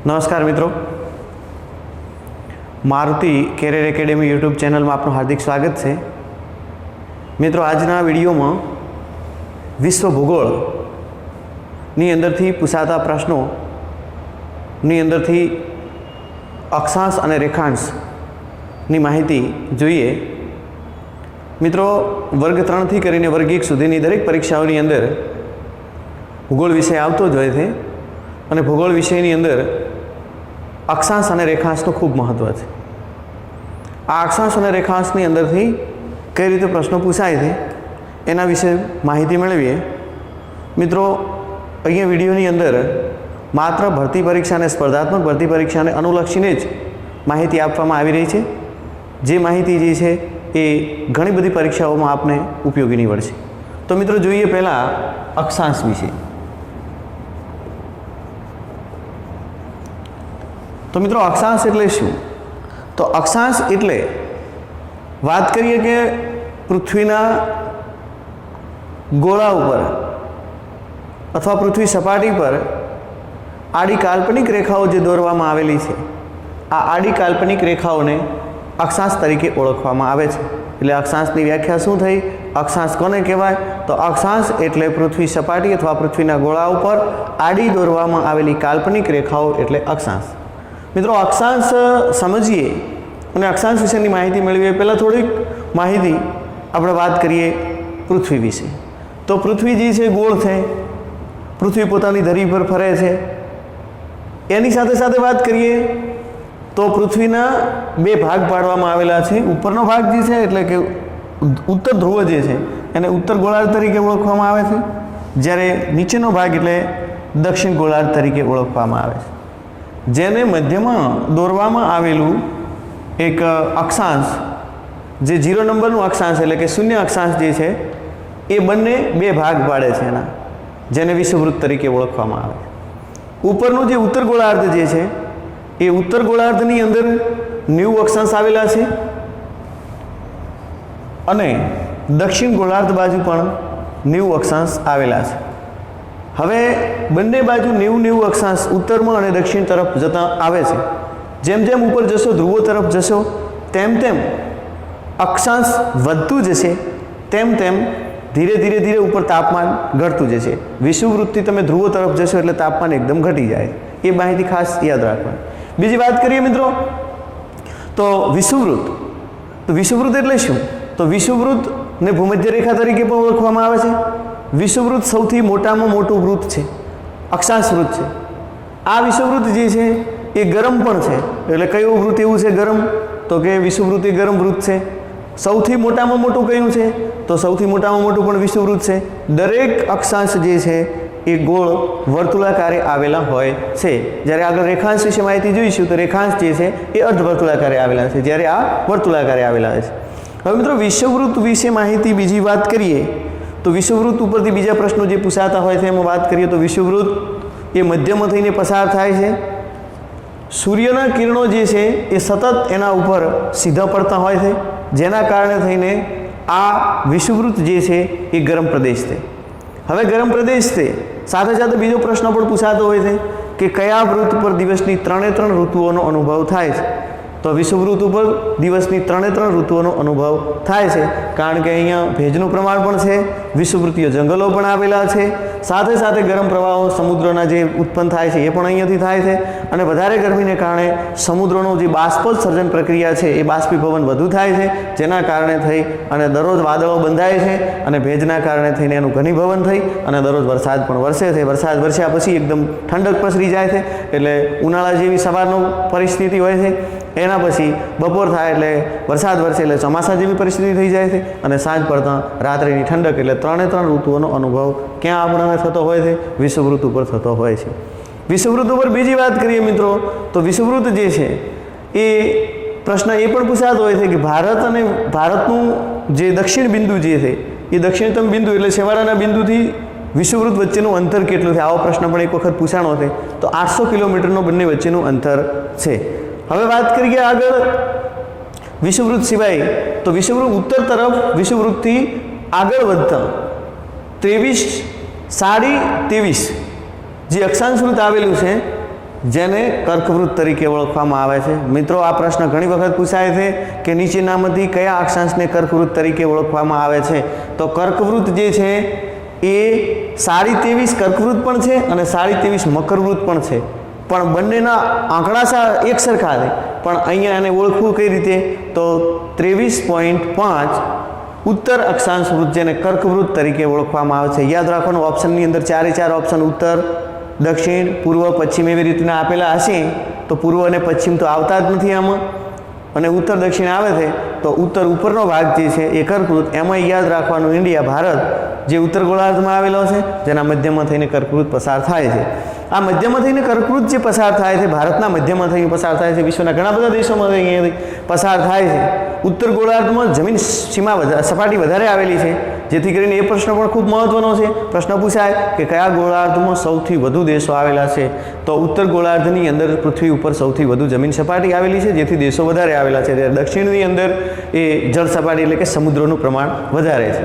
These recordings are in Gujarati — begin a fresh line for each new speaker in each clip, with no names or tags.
नमस्कार मित्रों, Maruti career academy YouTube channel में आपનું हार्दिक स्वागत है। मित्रों, आजना विडियो में विश्व भूगोल नी अंदर थी पूछाता प्रश्नों नी अंदर थी अक्षांश और रेखांश नी माहिती जोईए। मित्रों, वर्ग 3 थी करीने वर्ग 1 सुधीनी दरेक परीक्षाओनी अंदर भूगोल विषय आवतो ज होय छे अने भूगोल विषयनी अंदर अक्षांश और रेखांशनु खूब महत्व है। आ अक्षांश और रेखांशनी अंदर थी कई रीते प्रश्नों पूछाय छे एना विषे माहिती मेळवीए। मित्रों, अहींया विडियोनी अंदर मात्र भर्ती परीक्षा ने स्पर्धात्मक भर्ती परीक्षा ने अनुलक्षीने ज माहिती आपवामां आवी रही छे। जे माहिती जे छे ए घणी बधी परीक्षाओमां आपने उपयोगी निवडशे। तो मित्रों, जोईए पहेला अक्षांश विषे। तो मित्रों, अक्षांश एटले शुं? तो अक्षांश एटले बात करिए कि पृथ्वीना गोळा पर अथवा पृथ्वी सपाटी पर आड़ी काल्पनिक रेखाओं जो दौरवामां आवेली छे, आ आड़ी काल्पनिक रेखाओने अक्षांश तरीके ओळखवामां आवे छे। एटले अक्षांशनी व्याख्या शुं थई? अक्षांश कोने कहेवाय? तो अक्षांश एटले पृथ्वी सपाटी अथवा पृथ्वीना गोळा पर आड़ी दौरवामां आवेली काल्पनिक रेखाओ एटले अक्षांश। मित्रों, अक्षांश समझिए અને અક્ષાંશ વિશેની માહિતી મેળવીએ પહેલાં થોડીક માહિતી આપણે વાત કરીએ પૃથ્વી વિશે। તો પૃથ્વી જે છે ગોળ છે, પૃથ્વી પોતાની ધરી પર ફરે છે। એની સાથે સાથે વાત કરીએ તો પૃથ્વીના બે ભાગ પાડવામાં આવેલા છે। ઉપરનો ભાગ જે છે એટલે કે ઉત્તર ધ્રુવ જે છે એને ઉત્તર ગોળાર્ધ તરીકે ઓળખવામાં આવે છે, જ્યારે નીચેનો ભાગ એટલે દક્ષિણ ગોળાર્ધ તરીકે ઓળખવામાં આવે છે। જેને મધ્યમાં દોરવામાં આવેલું एक अक्षांश जे 0 नंबरનું अक्षांश એટલે કે શૂન્ય અક્ષાંશ જે છે એ બંને બે ભાગ પાડે છે એના, જેને વિષુવવૃત્ત તરીકે ઓળખવામાં આવે છે। ઉપરનું જે ઉત્તર ગોળાર્ધ જે છે એ ઉત્તર ગોળાર્ધની અંદર 90 અક્ષાંશ આવેલા છે અને દક્ષિણ ગોળાર્ધ બાજુ પણ 90 અક્ષાંશ આવેલા છે। હવે બંને બાજુ 90 અક્ષાંશ ઉત્તરમાં અને દક્ષિણ તરફ જતા આવે છે। જેમ જેમ ઉપર જશો, ધ્રુવો તરફ જશો, તેમ તેમ અક્ષાંશ વધતું જશે, તેમ તેમ ધીરે ધીરે ધીરે ઉપર તાપમાન ઘટતું જશે। વિષુવવૃત્તથી તમે ધ્રુવો તરફ જશો એટલે તાપમાન એકદમ ઘટી જાય। એ માહિતી ખાસ યાદ રાખવાની। બીજી વાત કરીએ મિત્રો તો વિષુવવૃત્ત। તો વિષુવવૃત્ત એટલે શું? તો વિષુવવૃત્તને ભૂમધ્ય રેખા તરીકે પણ ઓળખવામાં આવે છે। વિષુવવૃત્ત સૌથી મોટામાં મોટું વૃત્ત છે, અક્ષાંશ વૃત્ત છે। આ વિષુવવૃત્ત જે છે એ ગરમ પણ છે। એટલે કયું વૃત્ત એવું છે ગરમ? તો કે વિષુવવૃત્ત એ ગરમ વૃત્ત છે। સૌથી મોટામાં મોટું કયું છે? તો સૌથી મોટામાં મોટું પણ વિષુવવૃત્ત છે। દરેક અક્ષાંશ જે છે એ ગોળ વર્તુળાકારે આવેલા હોય છે। જ્યારે આગળ રેખાંશ વિશે માહિતી જોઈશું તો રેખાંશ જે છે એ અર્ધવર્તુળાકારે આવેલા છે, જ્યારે આ વર્તુળાકારે આવેલા છે। હવે મિત્રો, વિષુવવૃત્ત વિશે માહિતી બીજી વાત કરીએ તો વિષુવવૃત્ત ઉપરથી બીજા પ્રશ્નો જે પૂછાતા હોય છે એમાં વાત કરીએ તો વિષુવવૃત્ત એ મધ્યમાં થઈને પસાર થાય છે। સૂર્યના કિરણો જે છે એ સતત એના ઉપર સીધા પડતા હોય છે, જેના કારણે થઈને આ વિષુવવૃત્ત જે છે એ ગરમ પ્રદેશ છે। હવે ગરમ પ્રદેશ છે સાથે સાથે બીજો પ્રશ્ન પણ પૂછાતો હોય છે કે કયા વૃત્ત પર દિવસની 3 ઋતુઓનો અનુભવ થાય છે? તો વિષુવવૃત્ત ઉપર દિવસની 3 ઋતુઓનો અનુભવ થાય છે, કારણ કે અહીંયા ભેજનું પ્રમાણ પણ છે, વિષુવવૃત્તીય જંગલો પણ આવેલા છે, સાથે સાથે ગરમ પ્રવાહો સમુદ્રના જે ઉત્પન્ન થાય છે એ પણ અહીંયાથી થાય છે અને વધારે ગરમીને કારણે સમુદ્રનું જે બાષ્પોત્સર્જન પ્રક્રિયા છે એ બાષ્પીભવન વધુ થાય છે, જેના કારણે થઈ અને દરરોજ વાદળો બંધાય છે અને ભેજના કારણે થઈને એનું ઘનીભવન થઈ અને દરરોજ વરસાદ પણ વરસે છે। વરસાદ વરસ્યા પછી એકદમ ઠંડક પ્રસરી જાય છે, એટલે ઉનાળા જેવી સવારનો પરિસ્થિતિ હોય છે, એના પછી બપોર થાય એટલે વરસાદ વરસે એટલે ચોમાસા જેવી પરિસ્થિતિ થઈ જાય છે અને સાંજ પડતા રાત્રિની ઠંડક, એટલે 3 ઋતુઓનો અનુભવ ક્યાં આપણને થતો હોય છે? વિષુવવૃત્ત ઉપર થતો હોય છે। વિષુવવૃત્ત ઉપર બીજી વાત કરીએ મિત્રો તો વિષુવવૃત્ત જે છે એ પ્રશ્ન એ પણ પૂછાતો હોય છે કે ભારત અને ભારતનું જે દક્ષિણ બિંદુ જે છે એ દક્ષિણતમ બિંદુ એટલે છેવાડાના બિંદુથી વિષુવવૃત્ત વચ્ચેનું અંતર કેટલું છે? આવો પ્રશ્ન પણ એક વખત પૂછાણો છે। તો 800 કિલોમીટરનો બંને વચ્ચેનું અંતર છે। હવે વાત કરીએ આગળ વિષુવવૃત્ત સિવાય તો વિષુવવૃત્ત ઉત્તર તરફ વિષુવવૃત્તથી આગળ વધતા 23 23.5 જે અક્ષાંશ વૃત્ત આવેલું છે જેને કર્કવૃત્ત તરીકે ઓળખવામાં આવે છે। મિત્રો આ પ્રશ્ન ઘણી વખત પૂછાય છે કે નીચેનામાંથી કયા અક્ષાંશને કર્કવૃત્ત તરીકે ઓળખવામાં આવે છે? તો કર્કવૃત્ત જે છે એ 23.5 કર્કવૃત્ત પણ છે અને 23.5 મકરવૃત્ત પણ છે, પણ બંનેના આંકડા એક સરખા છે, પણ અહીંયા આને ઓળખવું કઈ રીતે? તો 23.5 ઉત્તર અક્ષાંશ વૃત્ત જેને કર્કવૃત્ત તરીકે ઓળખવામાં આવે છે। યાદ રાખવાનું, ઓપ્શનની અંદર 4 ઓપ્શન ઉત્તર, દક્ષિણ, પૂર્વ, પશ્ચિમ એવી રીતના આપેલા હશે તો પૂર્વ અને પશ્ચિમ તો આવતા જ નથી આમાં, અને ઉત્તર દક્ષિણ આવે છે તો ઉત્તર ઉપરનો ભાગ જે છે એ કર્કવૃત્ત। એમાં યાદ રાખવાનું ઇન્ડિયા ભારત જે ઉત્તર ગોળાર્ધમાં આવેલો છે જેના મધ્યમાં થઈને કર્કવૃત્ત પસાર થાય છે। આ મધ્યમાં થઈને કર્કવૃત્ત જે પસાર થાય છે ભારતના મધ્યમાં થઈને પસાર થાય છે, વિશ્વના ઘણા બધા દેશોમાં અહીંયાથી પસાર થાય છે। ઉત્તર ગોળાર્ધમાં જમીન સપાટી વધારે આવેલી છે, જેથી કરીને એ પ્રશ્ન પણ ખૂબ મહત્વનો છે। પ્રશ્ન પૂછાય કે કયા ગોળાર્ધમાં સૌથી વધુ દેશો આવેલા છે? તો ઉત્તર ગોળાર્ધની અંદર પૃથ્વી ઉપર સૌથી વધુ જમીન સપાટી આવેલી છે, જેથી દેશો વધારે આવેલા છે, ત્યારે દક્ષિણની અંદર એ જળ સપાટી એટલે કે સમુદ્રનું પ્રમાણ વધારે છે।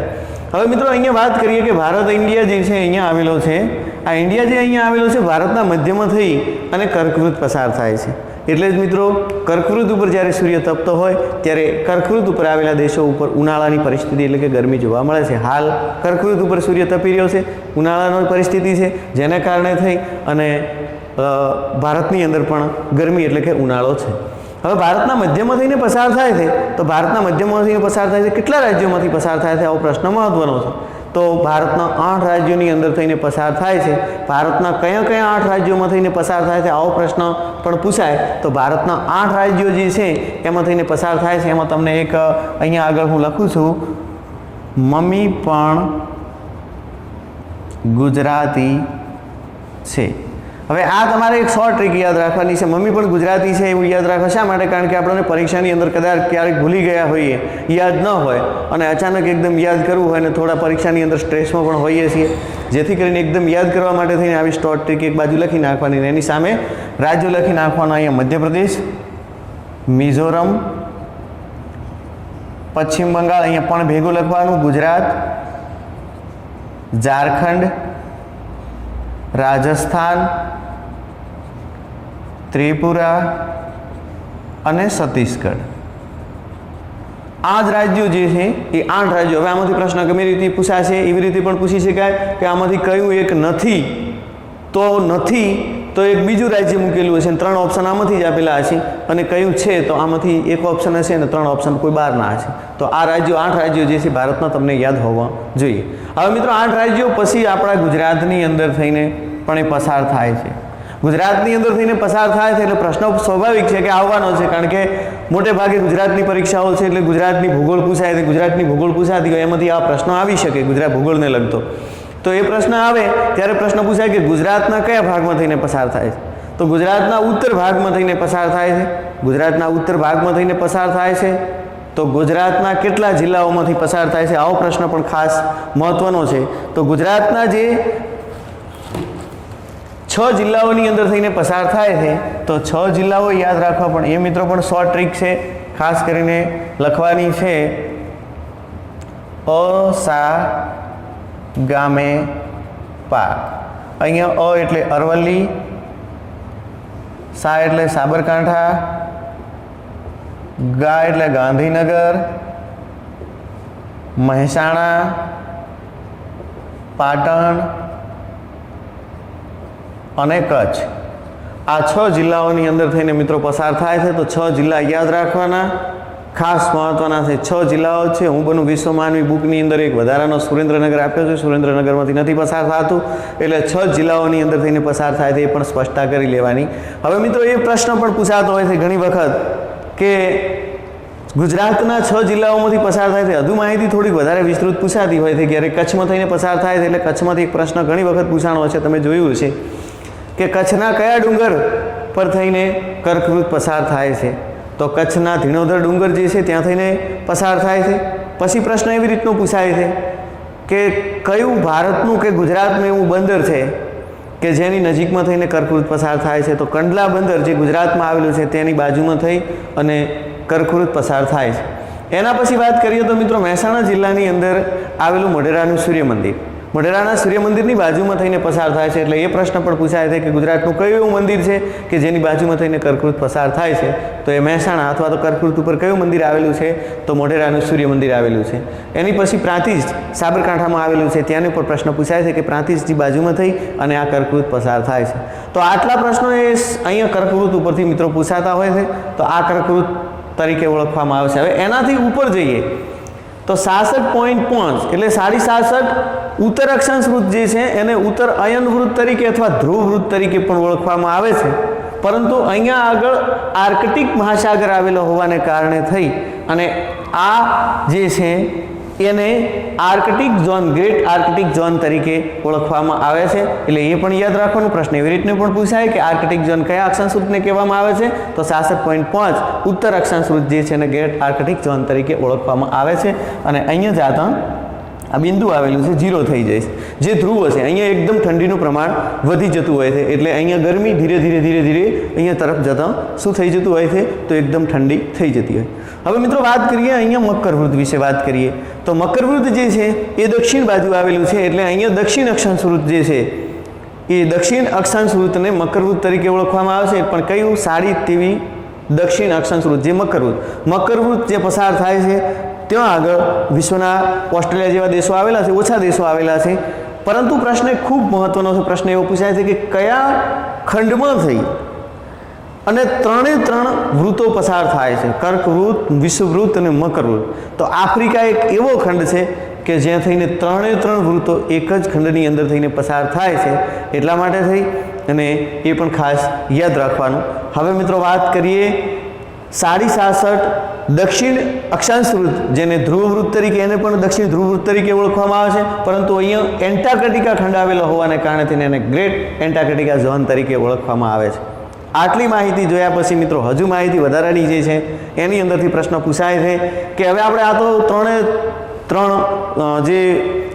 હવે મિત્રો અહીંયા વાત કરીએ કે ભારત ઇન્ડિયા જે છે અહીંયા આવેલો છે, આ ઇન્ડિયા જે અહીંયા આવેલો છે ભારતના મધ્યમાં થઈ અને કર્કવૃત્ત પસાર થાય છે। એટલે જ મિત્રો કર્કવૃત્ત ઉપર જ્યારે સૂર્ય તપતો હોય ત્યારે કર્કવૃત્ત ઉપર આવેલા દેશો ઉપર ઉનાળાની પરિસ્થિતિ એટલે કે ગરમી જોવા મળે છે। હાલ કર્કવૃત્ત ઉપર સૂર્ય તપી રહ્યો છે, ઉનાળાની પરિસ્થિતિ છે, જેને કારણે થઈ અને ભારતની અંદર પણ ગરમી એટલે કે ઉનાળો છે। હવે ભારતના મધ્યમાં થઈને પસાર થાય છે, તો ભારતના મધ્યમાં થઈને પસાર થાય છે કેટલા રાજ્યોમાંથી પસાર થાય છે? આવો પ્રશ્ન મહત્વનો છે। તો ભારતના 8 રાજ્યોની અંદર થઈને પસાર થાય છે। ભારતના કયા 8 રાજ્યોમાં થઈને પસાર થાય છે? આવો પ્રશ્ન પણ પૂછાય તો ભારતના 8 રાજ્યો જે છે એમાં થઈને પસાર થાય છે। એમાં તમને એક અહીંયા આગળ હું લખું છું, મમ્મી પણ ગુજરાતી છે। હવે આ તમારે એક શોર્ટ ટ્રીક યાદ રાખવાની છે, મમ્મી પણ ગુજરાતી છે એવું યાદ રાખો। શા માટે? કારણ કે આપણને પરીક્ષાની અંદર કદાચ ક્યારેક ભૂલી ગયા હોઈએ, યાદ ન હોય અને અચાનક એકદમ યાદ કરવું હોય ને થોડા પરીક્ષાની અંદર સ્ટ્રેસમાં પણ હોઈએ છીએ, જેથી કરીને એકદમ યાદ કરવા માટે થઈને આવી શોર્ટ ટ્રીક એક બાજુ લખી નાખવાની ને એની સામે રાજ્યો લખી નાખવાના। અહીંયા મધ્યપ્રદેશ, મિઝોરમ, પશ્ચિમ બંગાળ, અહીંયા પણ ભેગું લખવાનું, ગુજરાત, ઝારખંડ, રાજસ્થાન, ત્રિપુરા અને છત્તીસગઢ। આ જ રાજ્યો જે છે એ 8 રાજ્યો। હવે આમાંથી પ્રશ્ન ગમે રીતે પૂછાશે, એવી રીતે પણ પૂછી શકાય કે આમાંથી કયું એક નથી, તો નથી તો એક બીજું રાજ્ય મૂકેલું હશે, 3 ઓપ્શન આમાંથી જ આપેલા હશે, અને કયું છે તો આમાંથી એક ઓપ્શન હશે અને 3 ઓપ્શન કોઈ બહારના હશે। તો આ રાજ્યો 8 રાજ્યો જે છે ભારતના તમને યાદ હોવા જોઈએ। હવે મિત્રો 8 રાજ્યો પછી આપણા ગુજરાતની અંદર થઈને પણ એ પસાર થાય છે। ગુજરાતની અંદર થઈને પસાર થાય છે એટલે પ્રશ્ન સ્વાભાવિક છે કે આવવાનો છે, કારણ કે મોટે ભાગે ગુજરાતની પરીક્ષાઓ છે એટલે ગુજરાતની ભૂગોળ પૂછાય છે। ગુજરાતની ભૂગોળ પૂછાતી હોય એમાંથી આ પ્રશ્નો આવી શકે ગુજરાત ભૂગોળને લગતો, તો એ પ્રશ્ન આવે ત્યારે પ્રશ્ન પૂછાય કે ગુજરાતના કયા ભાગમાં થઈને પસાર થાય છે? તો ગુજરાતના ઉત્તર ભાગમાં થઈને પસાર થાય છે। ગુજરાતના ઉત્તર ભાગમાં થઈને પસાર થાય છે તો ગુજરાતના કેટલા જિલ્લાઓમાંથી પસાર થાય છે? આવો પ્રશ્ન પણ ખાસ મહત્વનો છે। તો ગુજરાતના જે 6 જિલ્લાઓની અંદર થઈને પસાર થાય છે, તો 6 જિલ્લાઓ યાદ રાખવા, પણ એ મિત્રો પણ શોર્ટ ટ્રીક છે, ખાસ કરીને લખવાની છે। અસા ગામે પા, અહીંયા અ એટલે અરવલ્લી, સા એટલે સાબરકાંઠા, ગા એટલે ગાંધીનગર, મહેસાણા, પાટણ અને કચ્છ। આ 6 જિલ્લાઓની અંદર થઈને મિત્રો પસાર થાય છે। તો 6 જિલ્લા યાદ રાખવાના, ખાસ મહત્વના છે। 6 જિલ્લાઓ છે। હું બનું વિશ્વ માનવી બુકની અંદર એક વધારાનો સુરેન્દ્રનગર આપ્યો છે, સુરેન્દ્રનગરમાંથી નથી પસાર થતું, એટલે 6 જિલ્લાઓની અંદર થઈને પસાર થાય છે, એ પણ સ્પષ્ટતા કરી લેવાની। હવે મિત્રો એ પ્રશ્ન પણ પૂછાતો હોય છે ઘણી વખત કે ગુજરાતના 6 જિલ્લાઓમાંથી પસાર થાય છે, વધુ માહિતી થોડીક વધારે વિસ્તૃત પૂછાતી હોય છે, ક્યારેક કચ્છમાં થઈને પસાર થાય છે, એટલે કચ્છમાંથી એક પ્રશ્ન ઘણી વખત પૂછાણો છે, તમે જોયું છે કે કચ્છના કયા ડુંગર પર થઈને કર્કવૃત્ત પસાર થાય છે? તો કચ્છના ધીણોધર ડુંગર જે છે ત્યાં થઈને પસાર થાય છે। પછી પ્રશ્ન એવી રીતનો પૂછાય છે કે કયું ભારતનું કે ગુજરાતનું એવું બંદર છે કે જેની નજીકમાં થઈને કર્કવૃત્ત પસાર થાય છે? તો કંડલા બંદર જે ગુજરાતમાં આવેલું છે તેની બાજુમાં થઈ અને કર્કવૃત્ત પસાર થાય છે। એના પછી વાત કરીએ તો મિત્રો મહેસાણા જિલ્લાની અંદર આવેલું મોઢેરાનું સૂર્ય મંદિર। મોઢેરાના સૂર્ય મંદિરની બાજુમાં થઈને પસાર થાય છે. એટલે એ પ્રશ્ન પણ પૂછાય છે કે ગુજરાતનું કયું એવું મંદિર છે કે જેની બાજુમાં થઈને કર્કવૃત પસાર થાય છે? તો એ મહેસાણા અથવા તો કર્કવૃત ઉપર કયું મંદિર આવેલું છે? તો મોઢેરાનું સૂર્ય મંદિર આવેલું છે. એની પછી પ્રાંતિજ સાબરકાંઠામાં આવેલું છે, ત્યાંનો પણ પ્રશ્ન પૂછાય છે કે પ્રાંતિજની બાજુમાં થઈ અને આ કર્કવૃત પસાર થાય છે. તો આટલા પ્રશ્નો એ અહીંયા કર્કવૃત ઉપરથી મિત્રો પૂછાતા હોય છે, તો આ કર્કવૃત તરીકે ઓળખવામાં આવે છે. હવે એનાથી ઉપર જઈએ તો 66.5 એટલે 67.5 ઉત્તર અક્ષાંશ વૃત્ત જે છે એને ઉત્તર અયન વૃત્ત તરીકે અથવા ધ્રુવ વૃત્ત તરીકે પણ ઓળખવામાં આવે છે. પરંતુ અહીંયા આગળ આર્કટિક મહાસાગર આવેલો હોવાને કારણે થઈ અને આ જે છે એને Arctic zone, great Arctic zone તરીકે ઓળખવામાં આવે છે. એટલે એ પણ યાદ રાખવાનો પ્રશ્ન એવી રીતને પણ પૂછાય કે આર્કટિક ઝોન કયા અક્ષાંશ વૃત્તને કહેવામાં આવે છે? તો 66.5 ઉત્તર અક્ષાંશ વૃત્ત જે છે એને ગ્રેટ આર્કટિક ઝોન તરીકે ઓળખવામાં આવે છે. અને અહીંયા જાતા આ બિંદુ આવેલું છે 0 થઈ જાય છે, જે ધ્રુવ છે. અહીંયા એકદમ ઠંડીનું પ્રમાણ વધી જતું હોય છે. એટલે અહીંયા ગરમી ધીરે ધીરે અહીંયા તરફ જતાં શું થઈ જતું હોય છે? તો એકદમ ઠંડી થઈ જતી હોય. હવે મિત્રો વાત કરીએ અહીંયા મકરવૃત્ત વિશે વાત કરીએ તો મકરવૃત્ત જે છે એ દક્ષિણ બાજુ આવેલું છે. એટલે અહીંયા દક્ષિણ અક્ષાંશ વૃત્ત જે છે એ દક્ષિણ અક્ષાંશ વૃત્તને મકરવૃત્ત તરીકે ઓળખવામાં આવે છે. પણ કયું? સાડી તેવી દક્ષિણ અક્ષાંશ વૃત્ત જે મકરવૃત્ત જે પસાર થાય છે ત્યાં આગળ વિશ્વના ઓસ્ટ્રેલિયા જેવા દેશો આવેલા છે, ઓછા દેશો આવેલા છે. પરંતુ પ્રશ્ન ખૂબ મહત્વનો છે. પ્રશ્ન એવો પૂછાય છે કે કયા ખંડમાં થઈ અને ત્રણ વૃત્તો પસાર થાય છે? કર્કવૃત્ત, વિષુવવૃત્ત અને મકરવૃત્ત. તો આફ્રિકા એક એવો ખંડ છે કે જ્યાં થઈને ત્રણ વૃત્તો એક જ ખંડની અંદર થઈને પસાર થાય છે. એટલા માટે થઈ અને એ પણ ખાસ યાદ રાખવાનું. હવે મિત્રો વાત કરીએ 67.5 દક્ષિણ અક્ષાંશ વૃત્ત, જેને ધ્રુવ વૃત્ત તરીકે, એને પણ દક્ષિણ ધ્રુવ વૃત્ત તરીકે ઓળખવામાં આવે છે. પરંતુ અહીંયા એન્ટાર્કટિકા ખંડ આવેલો હોવાને કારણે તેને એને ગ્રેટ એન્ટાર્કટિકા ઝોન તરીકે ઓળખવામાં આવે છે. આટલી માહિતી જોયા પછી મિત્રો હજુ માહિતી વધારાની જે છે એની અંદરથી પ્રશ્ન પૂછાય છે કે હવે આપણે આ તો ત્રણ જે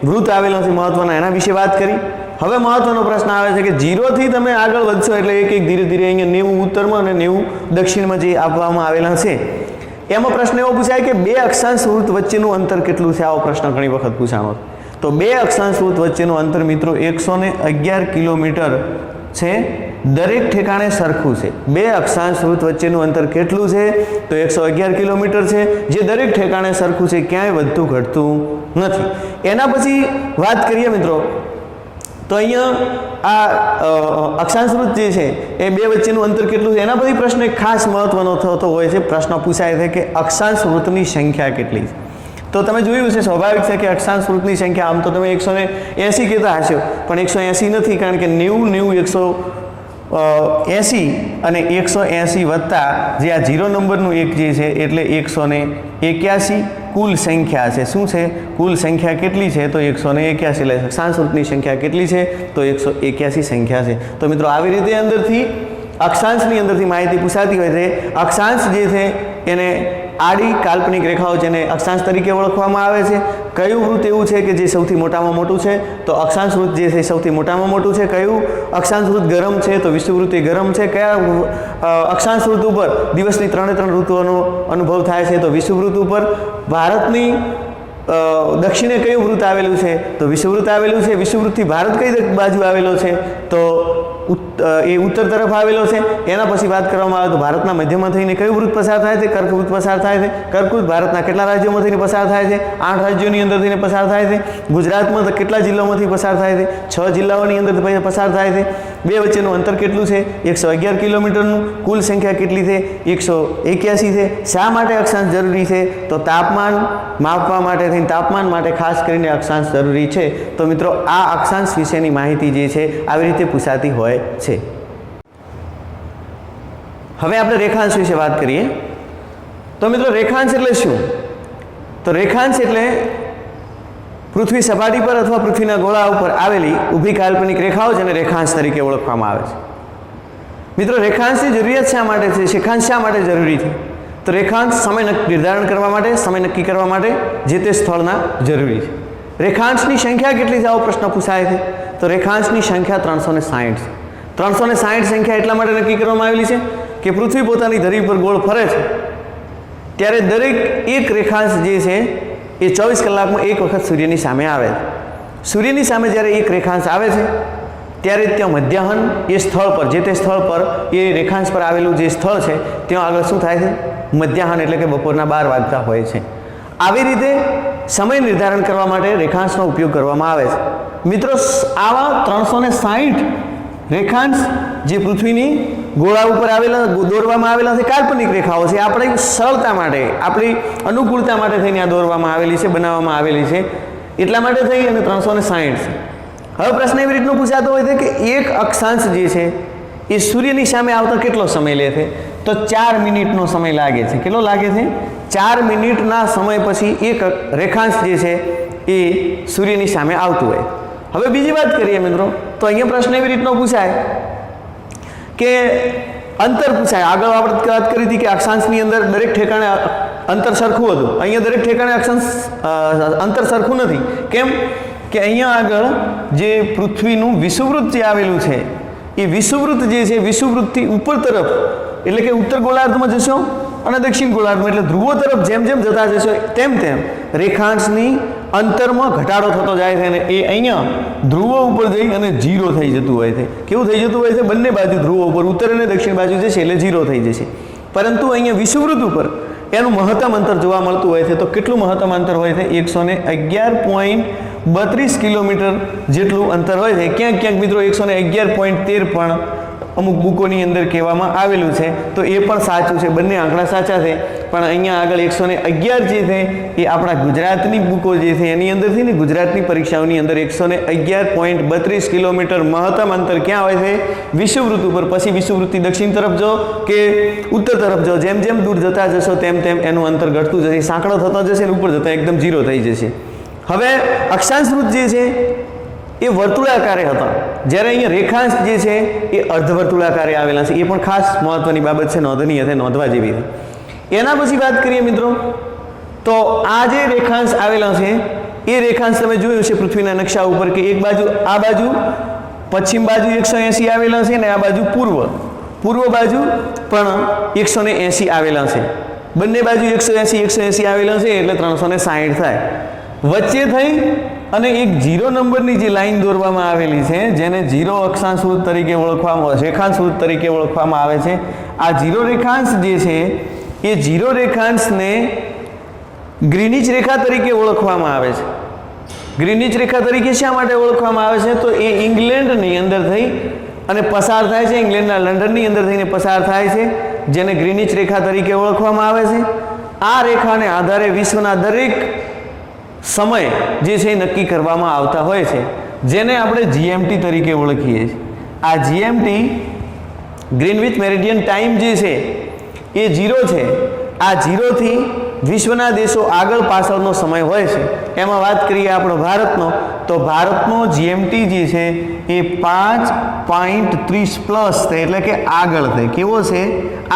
વૃત્ત આવેલો છે મહત્વના એના વિશે વાત કરી. હવે મહત્વનો પ્રશ્ન આવે છે કે 0 થી તમે આગળ વધશો એટલે એક ધીરે અહીંયા 90 ઉત્તરમાં અને 90 દક્ષિણમાં જે આપવામાં આવેલા છે એમાં પ્રશ્ન એવો પૂછાય કે બે અક્ષાંશ વૃત્ત વચ્ચેનું અંતર કેટલું છે? આવો પ્રશ્ન ઘણી વખત પૂછાણો. તો બે અક્ષાંશ વૃત્ત વચ્ચેનું અંતર મિત્રો 111 કિલોમીટર છે. દરેક ઠેકાણે સરખું છે. બે અક્ષાંશ વૃત્ત વચ્ચેનું અંતર કેટલું છે? તો 111 કિલોમીટર છે, જે દરેક ઠેકાણે સરખું છે, ક્યાંય વધતું ઘટતું નથી. એના પછી વાત કરીએ મિત્રો તો અહીંયા આ અક્ષાંશ વૃત્ત જે છે એ બે વચ્ચેનું અંતર કેટલું છે એના પછી પ્રશ્ન એક ખાસ મહત્વનો થતો હોય છે. પ્રશ્ન પૂછાય છે કે અક્ષાંશ વૃત્તની સંખ્યા કેટલી છે? તો તમે જોયું છે, સ્વાભાવિક છે કે અક્ષાંશ વૃત્તની સંખ્યા આમ તો તમે 180 કહેતા હશો, પણ 180 નથી, કારણ કે 90 180 અને 180 વત્તા જે આ 0 નંબરનું એક જે છે એટલે 181 કુલ સંખ્યા છે. શું છે? કુલ સંખ્યા કેટલી છે? તો 181. એટલે અક્ષાંશ વૃત્તની સંખ્યા કેટલી છે? તો 181 સંખ્યા છે. તો મિત્રો આવી રીતે અંદરથી અક્ષાંશની અંદરથી માહિતી પૂછાતી હોય છે. અક્ષાંશ જે છે એને આડી કાલ્પનિક રેખાઓ જેને અક્ષાંશ તરીકે ઓળખવામાં આવે છે. કયું વૃત્ત એવું છે કે જે સૌથી મોટામાં મોટું છે? તો અક્ષાંશ વૃત્ત જે છે સૌથી મોટામાં મોટું છે. કયું અક્ષાંશ વૃત્ત ગરમ છે? તો વિષુવવૃત્ત એ ગરમ છે. કયા અક્ષાંશ વૃત્ત ઉપર દિવસની 3 ઋતુઓનો અનુભવ થાય છે? તો વિષુવવૃત્ત ઉપર. ભારતની દક્ષિણે કયું વૃત્ત આવેલું છે? તો વિષુવવૃત્ત આવેલું છે. વિષુવવૃત્તથી ભારત કઈ બાજુ આવેલો છે? તો એ ઉત્તર તરફ આવેલો છે. એના પછી વાત કરવામાં આવે તો ભારતના મધ્યમાં થઈને કયું વૃત્ત પસાર થાય છે? કર્કવૃત્ત પસાર થાય છે. કર્કવૃત્ત ભારતના કેટલા રાજ્યોમાં થઈને પસાર થાય છે? 8 રાજ્યોની અંદર થઈને પસાર થાય છે. ગુજરાતમાં કેટલા જિલ્લાઓમાંથી પસાર થાય છે? 6 જિલ્લાઓની અંદર પસાર થાય છે. બે વચ્ચેનું અંતર કેટલું છે? 111 કિલોમીટરનું. કુલ સંખ્યા કેટલી છે? 181 છે. શા માટે અક્ષાંશ જરૂરી છે? તો તાપમાન માપવા માટે થઈને, તાપમાન માટે ખાસ કરીને અક્ષાંશ જરૂરી છે. તો મિત્રો આ અક્ષાંશ વિશેની માહિતી જે છે આવી રીતે પૂછાતી હોય છે. હવે આપણે રેખાંશ વિશે વાત કરીએ. તો મિત્રો રેખાંશ એટલે શું? તો રેખાંશ એટલે પૃથ્વી સપાટી પર અથવા પૃથ્વીના ગોળા ઉપર આવેલી ઊભી કાલ્પનિક રેખાઓ જેને રેખાંશ તરીકે ઓળખવામાં આવે છે. મિત્રો રેખાંશની જરૂરિયાત શા માટે છે? રેખાંશ શા માટે જરૂરી છે? તો રેખાંશ સમય નિર્ધારણ કરવા માટે, સમય નક્કી કરવા માટે જે તે સ્થળના જરૂરી છે. રેખાંશની સંખ્યા કેટલી છે? આવો પ્રશ્ન પૂછાય છે. તો રેખાંશની સંખ્યા 360 છે. 360 સંખ્યા એટલા માટે નક્કી કરવામાં આવેલી છે કે પૃથ્વી પોતાની ધરી પર ગોળ ફરે છે ત્યારે દરેક એક રેખાંશ જે છે એ 24 કલાકમાં એક વખત સૂર્યની સામે આવે છે. સૂર્યની સામે જ્યારે એક રેખાંશ આવે છે ત્યારે ત્યાં મધ્યાહન એ સ્થળ પર, જે તે સ્થળ પર, એ રેખાંશ પર આવેલું જે સ્થળ છે ત્યાં આગળ શું થાય છે? મધ્યાહન એટલે કે બપોરના 12 વાગતા હોય છે. આવી રીતે સમય નિર્ધારણ કરવા માટે રેખાંશનો ઉપયોગ કરવામાં આવે છે. મિત્રો, આવા 360 રેખાંશ જે પૃથ્વીની ગોળા ઉપર આવેલા, દોરવામાં આવેલા છે, કાલ્પનિક રેખાઓ છે. આપણી સરળતા માટે, આપણી અનુકૂળતા માટે થઈને આ દોરવામાં આવેલી છે, બનાવવામાં આવેલી છે. એટલા માટે થઈ અને 360 છે. હવે પ્રશ્ન એવી રીતનો પૂછાતો હોય છે કે એક અક્ષાંશ જે છે એ સૂર્યની સામે આવતા કેટલો સમય લે છે? તો 4 મિનિટનો સમય લાગે છે. કેટલો લાગે છે? 4 મિનિટના સમય પછી એક રેખાંશ જે છે એ સૂર્યની સામે આવતું હોય. હવે બીજી વાત કરીએ મિત્રો, તો અહીંયા પ્રશ્ન એવી રીતનો પૂછાય કે અંતર પૂછાય. આગળ આપણે વાત કરી હતી કે અક્ષાંશની અંદર દરેક ઠેકાણે અંતર સરખું હતું. અહીંયા દરેક ઠેકાણે અક્ષાંશ અંતર સરખું નથી. કેમ કે અહીંયા આગળ જે પૃથ્વીનું વિષુવવૃત્ત જે આવેલું છે એ વિષુવવૃત્ત જે છે, વિષુવવૃત્તથી ઉપર તરફ એટલે કે ઉત્તર ગોળાર્ધમાં જશો અને દક્ષિણ ગોળાર્ધમાં એટલે ધ્રુવો તરફ જેમ જેમ જતા જશો તેમ તેમ રેખાંશની અંતરમાં ઘટાડો થતો જાય છે અને એ અહીંયા ધ્રુવો ઉપર જઈ અને 0 થઈ જતું હોય છે. કેવું થઈ જતું હોય છે? બંને બાજુ ધ્રુવો ઉપર ઉત્તર અને દક્ષિણ બાજુ જશે એટલે 0 થઈ જશે. પરંતુ અહીંયા વિષુવવૃત્ત ઉપર એનું મહત્તમ અંતર જોવા મળતું હોય છે. તો કેટલું મહત્તમ અંતર હોય છે? 111.32 કિલોમીટર જેટલું અંતર હોય છે. ક્યાંક ક્યાંક મિત્રો 111.13 પણ અમુક બુકોની અંદર કહેવામાં આવેલું છે. તો એ પણ સાચું છે, બંને આંકડા સાચા છે. પણ અહીંયા આગળ 111 જે છે એ આપણા ગુજરાતની બુકો જે છે એની અંદરથી ને ગુજરાતની પરીક્ષાઓની અંદર 111.32 કિલોમીટર મહત્તમ અંતર ક્યાં હોય છે? વિષુવવૃત્ત ઉપર. પછી વિષુવવૃત્તથી દક્ષિણ તરફ જો કે ઉત્તર તરફ જો, જેમ જેમ દૂર જતા જશો તેમ તેમ એનું અંતર ઘટતું જશે, સાંકડો થતો જશે અને ઉપર જતા એકદમ 0 થઈ જશે. હવે અક્ષાંશ વૃત્ત જે છે એ વર્તુળાકારે હતા, જ્યારે અહીંયા રેખાંશ જે છે એ અર્ધવર્તુળાકારે આવેલા છે. એ પણ ખાસ મહત્વની બાબત છે, નોંધનીય છે, નોંધવા જેવી છે. એના પછી વાત કરીએ મિત્રો, તો આ જે રેખાંશ આવેલા છે એ રેખાંશ તમે જોયું છે પૃથ્વીના નકશા ઉપર કે એક બાજુ, આ બાજુ પશ્ચિમ બાજુ 180 આવેલા છે ને આ બાજુ પૂર્વ બાજુ પણ 180 આવેલા છે. બંને બાજુ 180 આવેલા છે એટલે 360 થાય. વચ્ચે થઈ અને એક 0 નંબરની જે લાઈન દોરવામાં આવેલી છે જેને 0 અક્ષાંશ વૃત્ત તરીકે ઓળખવામાં, રેખાંશ વૃત્ત તરીકે ઓળખવામાં આવે છે. આ 0 રેખાંશ જે છે એ 0 રેખાંશને ગ્રીનિચ રેખા તરીકે ઓળખવામાં આવે છે. ગ્રીનિચ રેખા તરીકે શા માટે ઓળખવામાં આવે છે? તો એ ઇંગ્લેન્ડની અંદર થઈ અને પસાર થાય છે, ઇંગ્લેન્ડના લંડનની અંદર થઈને પસાર થાય છે, જેને ગ્રીનિચ રેખા તરીકે ઓળખવામાં આવે છે. આ રેખાને આધારે વિશ્વના દરેક સમય જે છે એ નક્કી કરવામાં આવતા હોય છે, જેને આપણે જીએમટી તરીકે ઓળખીએ છીએ. આ જીએમટી ગ્રીનવિચ મેરિડિયન ટાઈમ જે છે એ 0 છે. આ 0 થી વિશ્વના દેશો આગળ પાછળનો સમય હોય છે. એમાં વાત કરીએ આપણો ભારતનો, તો ભારતનો જીએમટી જે છે એ 5.30 પ્લસ છે, એટલે કે આગળ છે. કેવો છે?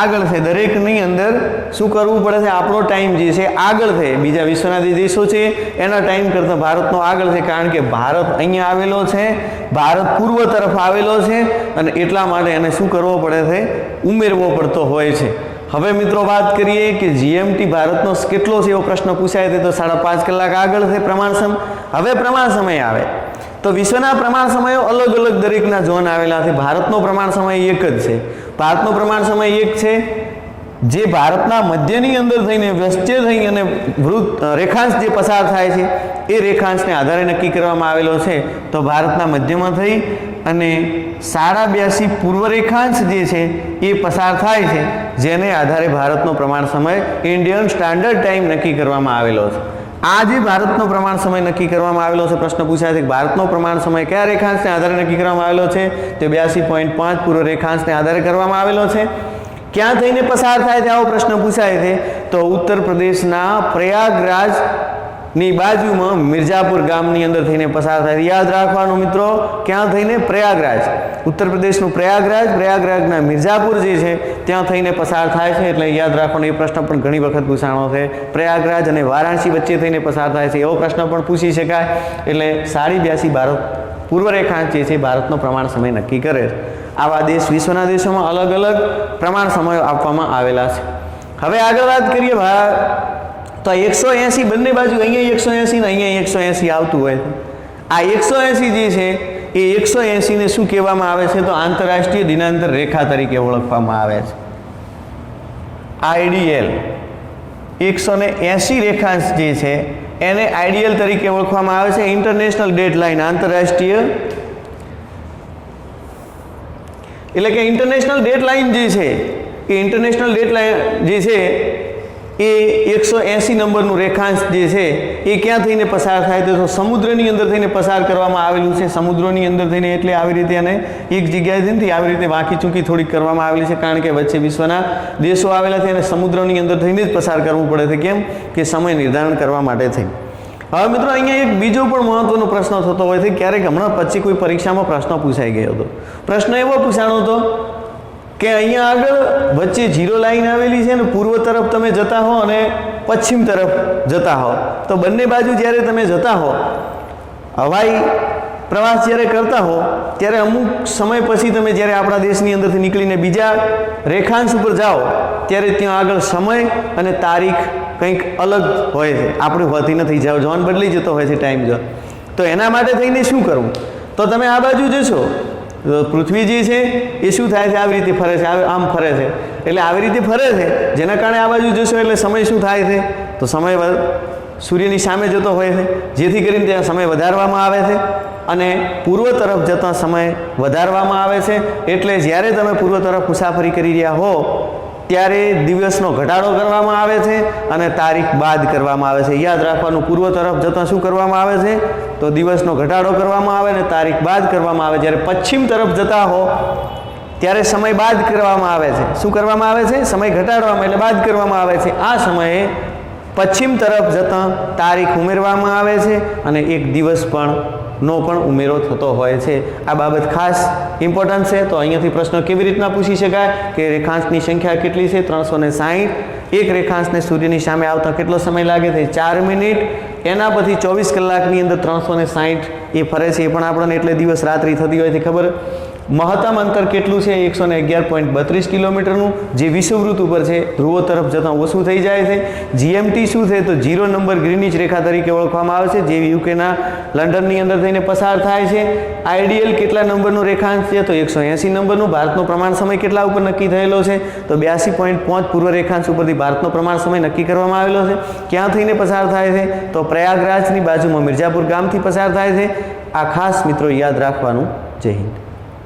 આગળ છે. દરેકની અંદર શું કરવું પડે છે? આપણો ટાઈમ જે છે આગળ છે. બીજા વિશ્વના જે દેશો છે એના ટાઈમ કરતાં ભારતનો આગળ છે, કારણ કે ભારત અહીંયા આવેલો છે, ભારત પૂર્વ તરફ આવેલો છે અને એટલા માટે એને શું કરવો પડે છે? ઉમેરવો પડતો હોય છે. હવે મિત્રો વાત કરીએ કે જીએમટી ભારતનો કેટલો છે એવો પ્રશ્ન પૂછાય છે, તો 5.5 કલાક આગળ છે પ્રમાણ સમય. હવે પ્રમાણ સમય આવે તો વિશ્વના પ્રમાણ સમયો અલગ અલગ દરેકના ઝોન આવેલા છે. ભારતનો પ્રમાણ સમય એક જ છે. ભારતનો પ્રમાણ સમય એક છે, જે ભારતના મધ્યની અંદર થઈને વચ્ચે થઈ અને રેખાંશ જે પસાર થાય છે એ રેખાંશને આધારે નક્કી કરવામાં આવેલો છે. તો ભારતના મધ્યમાં થઈ અને 82.5 પૂર્વ રેખાંશ જે છે એ પસાર થાય છે, જેને આધારે ભારતનો પ્રમાણ સમય ઇન્ડિયન સ્ટાન્ડર્ડ ટાઈમ નક્કી કરવામાં આવેલો છે. આ જે ભારતનો પ્રમાણ સમય નક્કી કરવામાં આવેલો છે, પ્રશ્ન પૂછાય છે કે ભારતનો પ્રમાણ સમય કયા રેખાંશને આધારે નક્કી કરવામાં આવેલો છે? તે 82.5 પૂર્વ રેખાંશને આધારે કરવામાં આવેલો છે. ક્યાં થઈને પસાર થાય છે આવો પ્રશ્ન પૂછાય છે? તો ઉત્તર પ્રદેશના પ્રયાગરાજની બાજુમાં મિર્ઝાપુર ગામની અંદર થઈને પસાર થાય. યાદ રાખવાનું મિત્રો, ક્યાં થઈને? પ્રયાગરાજ. ઉત્તર પ્રદેશનું પ્રયાગરાજના મિર્ઝાપુર જે છે ત્યાં થઈને પસાર થાય છે. એટલે યાદ રાખવાનું, એ પ્રશ્ન પણ ઘણી વખત પૂછાણો છે. પ્રયાગરાજ અને વારાણસી વચ્ચે થઈને પસાર થાય છે એવો પ્રશ્ન પણ પૂછી શકાય. એટલે 82.5 ભારત પૂર્વ રેખાંશ જે છે ભારતનો પ્રમાણ સમય નક્કી કરે છે. આવા દેશ, વિશ્વના દેશોમાં અલગ અલગ પ્રમાણ સમયો આપવામાં આવેલા છે. હવે આગળ વાત કરીએ તો 180 બંને બાજુ, અહીંયા 180 ને અહીંયા 180 આવતું હોય છે. આ 180 જે છે એ 180 ને શું કહેવામાં આવે છે? તો આંતરરાષ્ટ્રીય દિનાંતર રેખા તરીકે ઓળખવામાં આવે છે. આઈડીએલ 180 રેખાંશ જે છે એને આઈડીએલ તરીકે ઓળખવામાં આવે છે. ઇન્ટરનેશનલ ડેડલાઇન, આંતરરાષ્ટ્રીય એટલે કે ઇન્ટરનેશનલ ડેડલાઇન જે છે એ ઇન્ટરનેશનલ ડેડલાઇન જે છે એ 180 નંબરનું રેખાંશ જે છે એ ક્યાં થઈને પસાર થાય તો સમુદ્રની અંદર થઈને પસાર કરવામાં આવેલું છે. સમુદ્રોની અંદર થઈને એટલે આવી રીતે અને એક જગ્યાએથી નથી, આવી રીતે વાંકી ચૂંકી થોડીક કરવામાં આવેલી છે, કારણ કે વચ્ચે વિશ્વના દેશો આવેલા છે અને સમુદ્રની અંદર થઈને જ પસાર કરવું પડે છે. કેમ કે સમય નિર્ધારણ કરવા માટે થઈ. હવે મિત્રો અહીંયા એક બીજો પણ મહત્વનો પ્રશ્ન થતો હોય છે. ક્યારેક હમણાં પછી કોઈ પરીક્ષામાં પ્રશ્ન પૂછાઈ ગયો હતો. પ્રશ્ન એવો પૂછાણો હતો કે અહીંયા આગળ વચ્ચે 0 લાઈન આવેલી છે ને પૂર્વ તરફ તમે જતા હો અને પશ્ચિમ તરફ જતા હો, તો બંને બાજુ જ્યારે તમે જતા હો, હવાઈ પ્રવાસ જ્યારે કરતા હો ત્યારે અમુક સમય પછી તમે જ્યારે આપણા દેશની અંદરથી નીકળીને બીજા રેખાંશ ઉપર જાઓ ત્યારે ત્યાં આગળ સમય અને તારીખ કંઈક અલગ હોય છે, આપણે હોતી નથી. ઝોન બદલી જતો હોય છે, ટાઈમ ઝોન. તો એના માટે થઈને શું કરવું? તો તમે આ બાજુ જશો, પૃથ્વી જે છે એ શું થાય છે? આવી રીતે ફરે છે, આમ ફરે છે. એટલે આવી રીતે ફરે છે, જેના કારણે આ બાજુ જશો એટલે સમય શું થાય છે? તો સમય સૂર્યની સામે જતો હોય છે, જેથી કરીને ત્યાં સમય વધારવામાં આવે છે અને પૂર્વ તરફ જતા સમય વધારવામાં આવે છે. એટલે જ્યારે તમે પૂર્વ તરફ મુસાફરી કરી રહ્યા હો ત્યારે દિવસનો ઘટાડો કરવામાં આવે છે અને તારીખ બાદ કરવામાં આવે છે. યાદ રાખવાનું, પૂર્વ તરફ જતાં શું કરવામાં આવે છે? તો દિવસનો ઘટાડો કરવામાં આવે અને તારીખ બાદ કરવામાં આવે. જ્યારે પશ્ચિમ તરફ જતા હો ત્યારે સમય બાદ કરવામાં આવે છે. શું કરવામાં આવે છે? સમય ઘટાડવામાં એટલે બાદ કરવામાં આવે છે. આ સમયે પશ્ચિમ તરફ જતાં તારીખ ઉમેરવામાં આવે છે અને એક દિવસ પણ ઉમેરો થતો હોય છે. આ બાબત ખાસ ઇમ્પોર્ટન્ટ છે. તો અહીંયાથી પ્રશ્ન કેવી રીતના પૂછી શકાય કે રેખાંશની સંખ્યા કેટલી છે? 360. એક રેખાંશને સૂર્યની સામે આવતા કેટલો સમય લાગે છે? 4 મિનિટ. એના પછી 24 કલાકની અંદર 360 એ ફરે છે. એ પણ આપણને એટલે દિવસ રાત્રિ થતી હોય છે ખબર. મહત્તમ અંતર કેટલું છે? 111.32 કિલોમીટરનું, જે વિષુવવૃત્ત ઉપર છે. ધ્રુવો તરફ જતાં ઓછું થઈ જાય છે. જીએમટી શું છે? તો 0 નંબર ગ્રીનિચ રેખા તરીકે ઓળખવામાં આવે છે, જે યુકેના લંડનની અંદર થઈને પસાર થાય છે. આઈડીએલ કેટલા નંબરનું રેખાંશ છે? તો 180 નંબરનું. ભારતનો પ્રમાણ સમય કેટલા ઉપર નક્કી થયેલો છે? તો 82.5 પૂર્વ રેખાંશ ઉપરથી ભારતનો પ્રમાણ સમય નક્કી કરવામાં આવેલો છે. ક્યાં થઈને પસાર થાય છે? તો પ્રયાગરાજની બાજુમાં મિર્ઝાપુર ગામથી પસાર થાય છે. આ ખાસ મિત્રો યાદ રાખવાનું. જય હિન્દ.